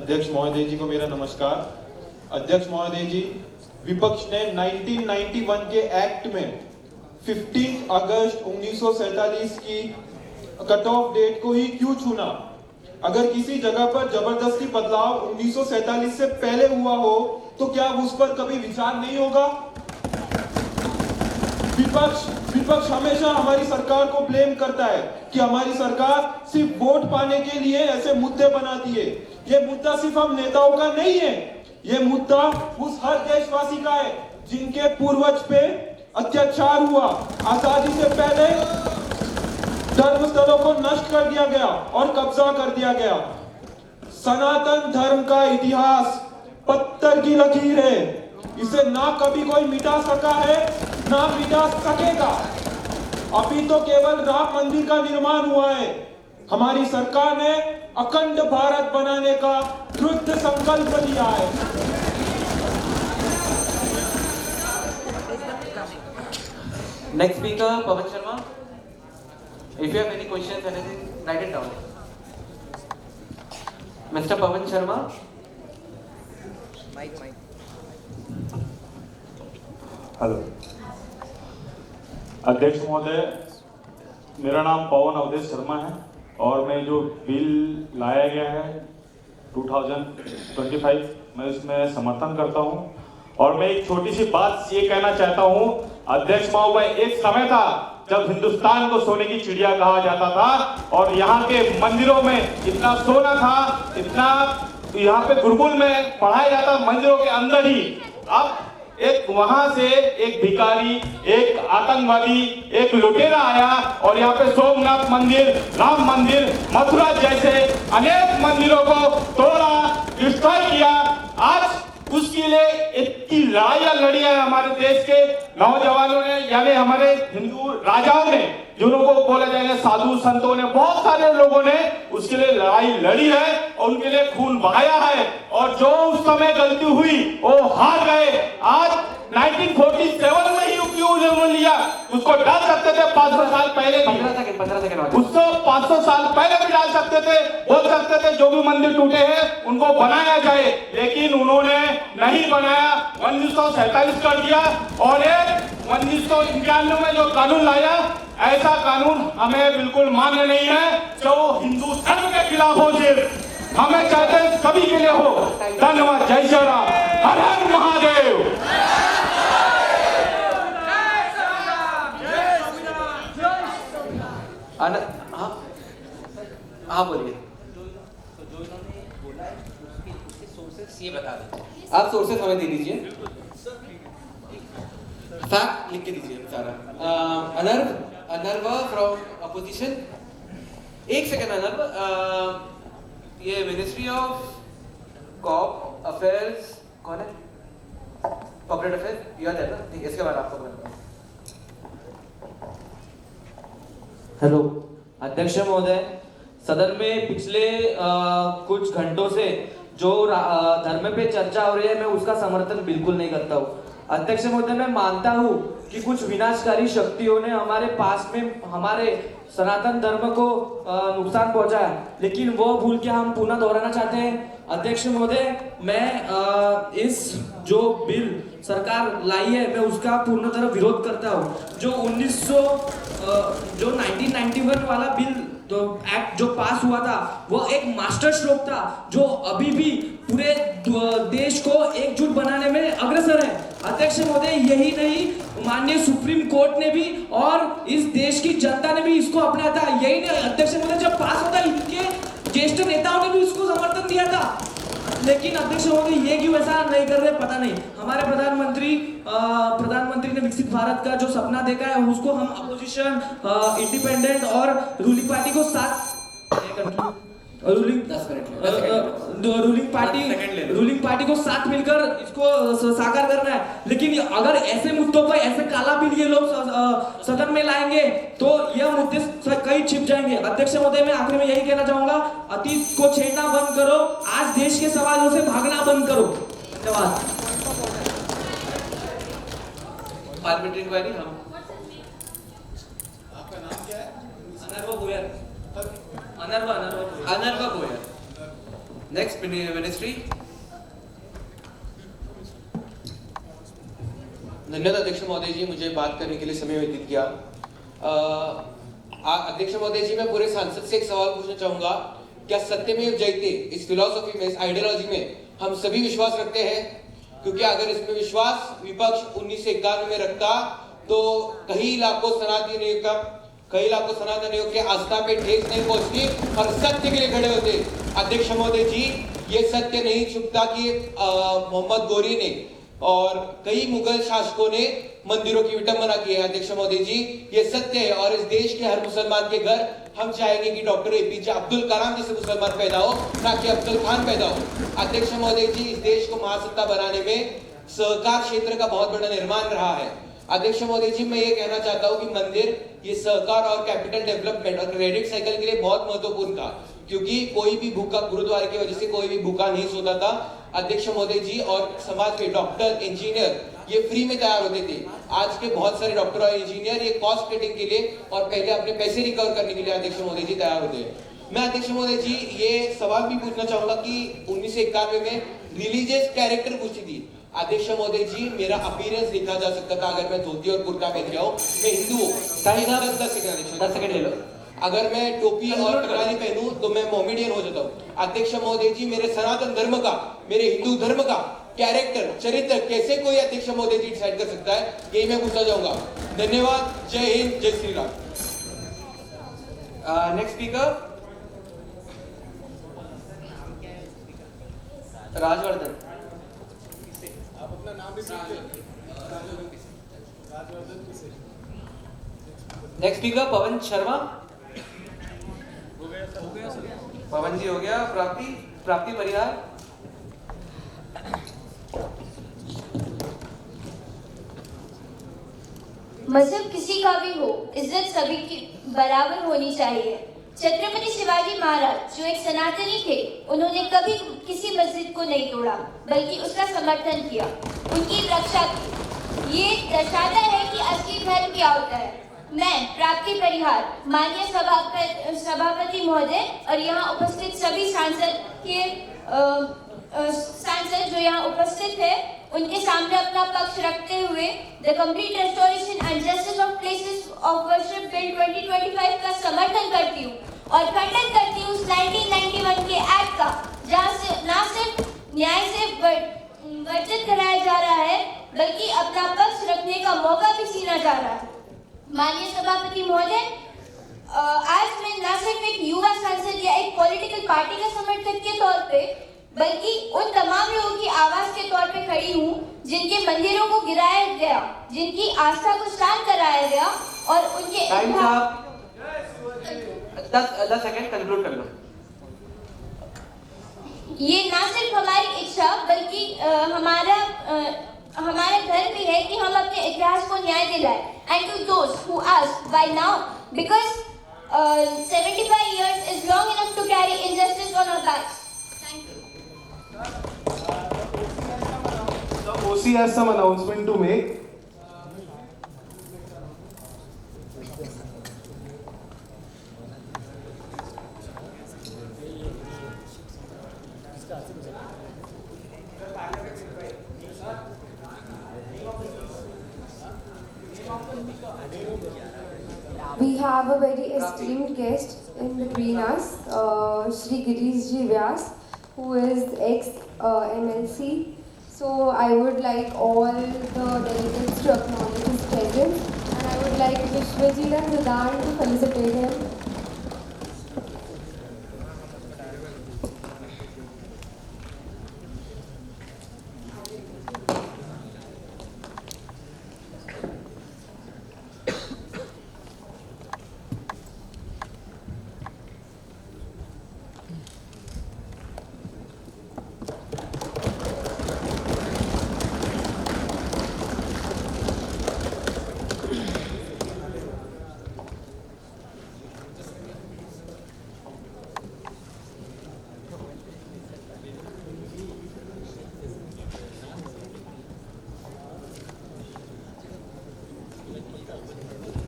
अध्यक्ष महोदय जी को मेरा नमस्कार। अध्यक्ष महोदय जी, विपक्ष ने 1991 के एक्ट में 15 अगस्त 1947 की कट ऑफ डेट को ही क्यों चुना? अगर किसी जगह पर जबरदस्ती बदलाव 1947 से पहले हुआ हो तो क्या उस पर कभी विचार नहीं होगा? विपक्ष हमेशा हमारी सरकार को ब्लेम करता है कि हमारी सरकार सिर्फ वोट पाने के लिए ऐसे मुद्दे बनाती है। ये मुद्दा सिर्फ हम नेताओं का नहीं है, ये मुद्दा उस हर देशवासी का है जिनके पूर्वज पे अत्याचार हुआ। आजादी से पहले धर्म स्थलों को नष्ट कर दिया गया और कब्जा कर दिया गया। सनातन धर्म का इतिहास पत्थर की लकीर है, इसे ना कभी कोई मिटा सका है ना मिटा सकेगा। अभी तो केवल राम मंदिर का निर्माण हुआ है। हमारी सरकार ने अखंड भारत बनाने का दृढ़ संकल्प लिया है। Next speaker Pawan Sharma. If you have any questions, anything, write it down. Mr. Pavan Sharma. Mic. Hello अध्यक्ष महोदय, मेरा नाम पवन अवधेश शर्मा है और मैं जो बिल लाया गया है 2025 मैं उसमें समर्थन करता हूं। और मैं एक छोटी सी बात ये कहना चाहता हूं अध्यक्ष महोदय, एक समय था जब हिंदुस्तान को सोने की चिड़िया कहा जाता था और यहाँ के मंदिरों में इतना सोना था, इतना यहाँ पे गुरुकुल में पढ़ाया जाता मंदिरों के अंदर ही। अब एक वहां से एक भिखारी, एक आतंकवादी, एक लुटेरा आया और यहाँ पे सोमनाथ मंदिर, राम मंदिर, मथुरा जैसे अनेक मंदिरों को तोड़ा, डिस्ट्रॉय किया। आज उसके लिए इतनी लड़ाइयां लड़ी है हमारे देश के नौजवानों ने, यानी हमारे हिंदू राजाओं ने, जिनको बोला जाएगा साधु संतों ने, बहुत सारे लोगों ने उसके लिए लड़ाई लड़ी है और उनके लिए खून बहाया है। और जो उस समय गलती हुई वो हार गए। आज 1947 में ही क्यों उन्होंने लिया? उसको डाल सकते थे 500 साल पहले भी, 15 सेकंड उसको 500 साल पहले भी डाल सकते थे। बोल सकते थे जो भी मंदिर टूटे हैं उनको बनाया जाए, लेकिन उन्होंने नहीं बनाया, 1947 कर दिया। और एक 1991 में जो कानून लाया, ऐसा कानून हमें बिल्कुल मान्य नहीं है जो हिंदू धर्म के खिलाफ हो। सिर्फ हमें चाहते हैं सभी के लिए हो। धन्यवाद। जय श्री राम, हर हर महादेव। हाँ बोलिए। तो जो इन्होंने बोला है उसके सोर्सेस ये बता दीजिए। आप सोर्सेस हमें दे दीजिए, फैक्ट लिख के दीजिए सारा। अनर्वा फ्रॉम अपोजिशन। एक सेकंड अनर्वा, ये मिनिस्ट्री ऑफ कॉप अफेयर्स कौन है? कॉर्पोरेट अफेयर्स, याद है ना? ठीक है, इसके बाद आपको बताऊँ। हेलो अध्यक्ष महोदय, सदन में पिछले कुछ घंटों से जो धर्म पे चर्चा हो रही है मैं उसका समर्थन बिल्कुल नहीं करता हूँ। अध्यक्ष महोदय, मैं मानता हूँ कि कुछ विनाशकारी शक्तियों ने हमारे पास में हमारे सनातन धर्म को नुकसान पहुंचाया, लेकिन वो भूल के हम पुनः दोहराना चाहते हैं। अध्यक्ष महोदय, मैं इस जो बिल सरकार लाई है मैं उसका पूर्ण तरह विरोध करता हूँ। जो 1991 वाला बिल तो एक्ट जो पास हुआ था वो एक मास्टर स्ट्रोक था जो अभी भी पूरे देश को एकजुट बनाने में अग्रसर है। अध्यक्ष महोदय, यही नहीं, माननीय सुप्रीम कोर्ट ने भी और इस देश की जनता ने भी इसको अपनाया था। यही नहीं अध्यक्ष महोदय, जब पास होता इनके ज्येष्ठ नेताओं ने भी इसको समर्थन दिया था। लेकिन अध्यक्ष महोदय ये क्यों ऐसा नहीं कर रहे पता नहीं। हमारे प्रधानमंत्री ने विकसित भारत का जो सपना देखा है उसको हम अपोजिशन, इंडिपेंडेंट और रूलिंग पार्टी को साथ रूलिंग पार्टी को साथ मिलकर इसको साकार करना है। लेकिन अगर ऐसे मुद्दों पर ऐसे काला बिल ये लोग सदन में लाएंगे तो यह मुद्दे कई छिप जाएंगे। अध्यक्ष महोदय, मैं आखिर में यही कहना चाहूंगा, अतीत को छेड़ना बंद करो, आज देश के सवालों से भागना बंद करो। धन्यवाद। Parliamentary inquiry. हम आपका नाम क्या है? अनर्वा गोयल। अनर्वा गोयल। Next ministry. धन्यवाद अध्यक्ष महोदय जी, मुझे बात करने के लिए समय व्यतीत किया। अध्यक्ष महोदय जी, मैं पूरे सांसद से एक सवाल पूछना चाहूंगा। क्या सत्यमेव जयते इस फिलॉसफी में, इस आइडियोलॉजी में हम सभी विश्वास रखते हैं? क्योंकि अगर इसमें विश्वास विपक्ष 1991 में रखता तो कई लाखों सनातनियों के आस्था पे ठेस नहीं पहुंचती और सत्य के लिए खड़े होते। अध्यक्ष महोदय जी, ये सत्य नहीं छुपता कि मोहम्मद गोरी ने और कई मुगल शासकों ने मंदिरों की विटंबना की है। अध्यक्ष महोदय जी, ये सत्य है और इस देश के हर मुसलमान के घर हम चाहेंगे कि डॉक्टर एपीजे अब्दुल कलाम जैसे मुसलमान पैदा हो, ना कि अब्दुल खान पैदा हो। अध्यक्ष महोदय जी, इस देश को महासत्ता बनाने में सहकार क्षेत्र का बहुत बड़ा निर्माण रहा है। अध्यक्ष महोदय जी, मैं ये कहना चाहता हूँ कि मंदिर ये सहकार और कैपिटल डेवलपमेंट और क्रेडिट साइकिल के लिए बहुत महत्वपूर्ण था, क्योंकि कोई भी भूखा, गुरुद्वारे की वजह से कोई भी भूखा नहीं सोता था। अध्यक्ष महोदय जी, और समाज के डॉक्टर, इंजीनियर ये फ्री में तैयार होते थे। आज के बहुत सारे डॉक्टर और इंजीनियर ये कॉस्ट कटिंग के लिए और पहले अपने पैसे रिकवर करने के लिए अध्यक्ष महोदय जी तैयार होते हैं। मैं अध्यक्ष महोदय जी ये सवाल भी पूछना चाहूंगा कि 1991 में रिलीजियस कैरेक्टर पूछी थी। अध्यक्ष महोदय जी, मेरा अपीयरेंस देखा जा सकता था अगर मैं धोती और कुर्ता पहन के आऊं, मैं हिंदू हूँ। 10 सेकंड ले लो। अगर मैं टोपी और टकरानी पहनूं तो मैं मोमेडियन हो जाता हूँ। अध्यक्ष महोदय जी, मेरे सनातन धर्म का, मेरे हिंदू धर्म का कैरेक्टर, चरित्र कैसे कोई अध्यक्ष महोदय जी डिसाइड कर सकता है, यही मैं पूछना चाहूंगा। धन्यवाद। जय हिंद, जय Shri Ram. Next speaker Rajvardhan. Next speaker Pawan Sharma. Pawan ji हो गया। प्राप्ति परिहार। मजहब किसी का भी हो, इज्जत सभी की बराबर होनी चाहिए। छत्रपति शिवाजी महाराज जो एक सनातनी थे, उन्होंने कभी किसी मस्जिद को नहीं तोड़ा, बल्कि उसका समर्थन किया, उनकी रक्षा की। ये दर्शाता है कि असली धर्म क्या होता है। मैं प्राप्ति परिहार, माननीय सभापति महोदय और यहाँ उपस्थित सभी सांसद जो यहाँ उपस्थित है, उनके सामने अपना पक्ष रखते हुए the complete restoration and justice of places of worship bill 2025 का समर्थन करती हूँ और खंडन करती हूँ उस 1991 के एक्ट का, जहाँ से न सिर्फ न्याय से वर्जित कराया जा रहा है, बल्कि अपना पक्ष रखने का मौका भी छीना जा रहा है। माननीय सभापति महोदय, आज मैं न सिर्फ एक युवा सांसद या एक पॉलिटिकल पार्टी का समर्थक के तौर पे, बल्कि उन तमाम लोगों की आवाज के तौर पे खड़ी हूँ जिनके मंदिरों को गिराया गया, जिनकी आस्था को शांत कराया गया और उनके 10 सेकंड कंक्लूड कर लो। ये ना सिर्फ हमारी इच्छा बल्कि हमारा धर्म भी है कि हम अपने इतिहास को न्याय दिलाएं। And to those who ask why now, because 75 years is long enough to carry injustice on our backs. Thank you. The OC has some announcement to make. We have a very esteemed guest in between us, Shri Girish Ji Vyas, who is ex-MLC. So I would like all the delegates to acknowledge his presence, and I would like Vishwajit and Vedant to felicitate him